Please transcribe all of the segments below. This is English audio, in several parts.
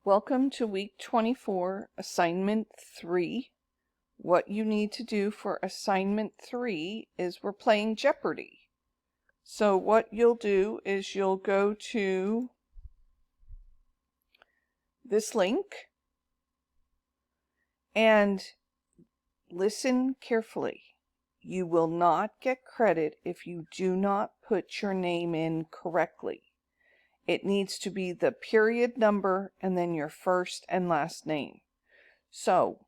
Welcome to week 24, assignment 3. What you need to do for assignment 3 is we're playing Jeopardy! So what you'll do is you'll go to this link and listen carefully. You will not get credit if you do not put your name in correctly. It needs to be the period number and then your first and last name. So,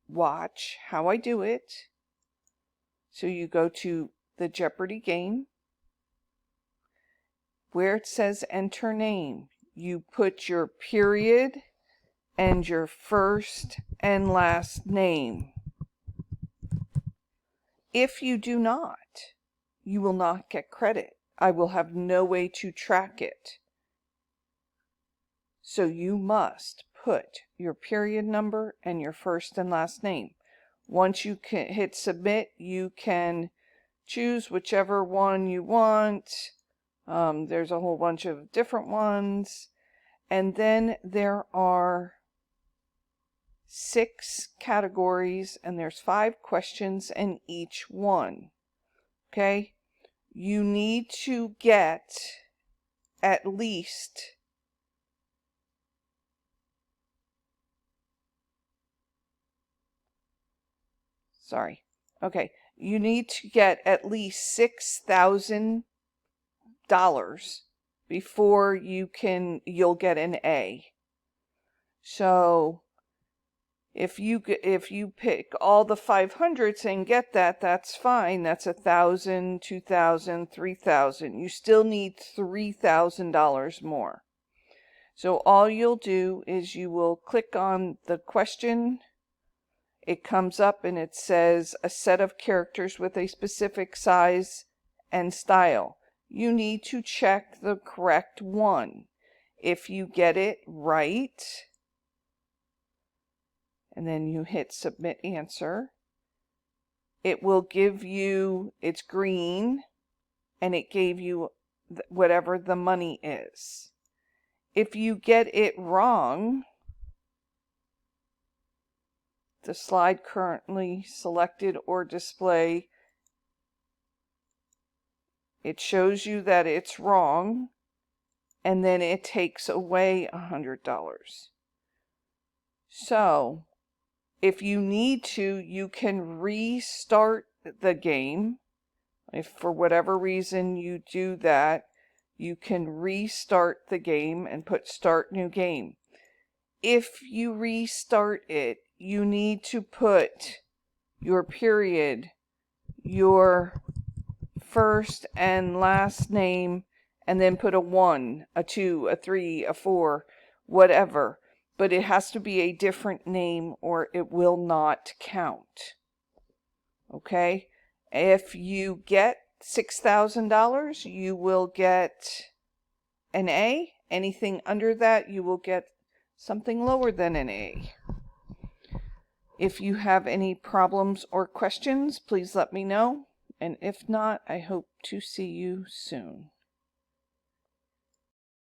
watch how I do it. So you go to the Jeopardy game. Where it says enter name, you put your period and your first and last name. If you do not, you will not get credit. I will have no way to track it. So you must put your period number and your first and last name. Once you can hit submit, you can choose whichever one you want. There's a whole bunch of different ones. And then there are 6 categories and there's 5 questions in each one. Okay? You need to get at least you need to get at least $6,000 before you'll get an A. So if you pick all the 500s and get that, that's fine. That's $1,000, $2,000, $3,000. You still need $3,000 more. So all you'll do is you will click on the question. It comes up and it says a set of characters with a specific size and style. You need to check the correct one. If you get it right, and then you hit submit answer, it will give you, it's green, and it gave you whatever the money is. If you get it wrong, the slide currently selected or display, it shows you that it's wrong, and then it takes away $100. So, if you need to, you can restart the game. If for whatever reason you do that, you can restart the game and put start new game. If you restart it, you need to put your period, your first and last name, and then put a 1, a 2, a 3, a 4, whatever. But it has to be a different name or it will not count. Okay? If you get $6,000, you will get an A. Anything under that, you will get something lower than an A. If you have any problems or questions, please let me know. And if not, I hope to see you soon.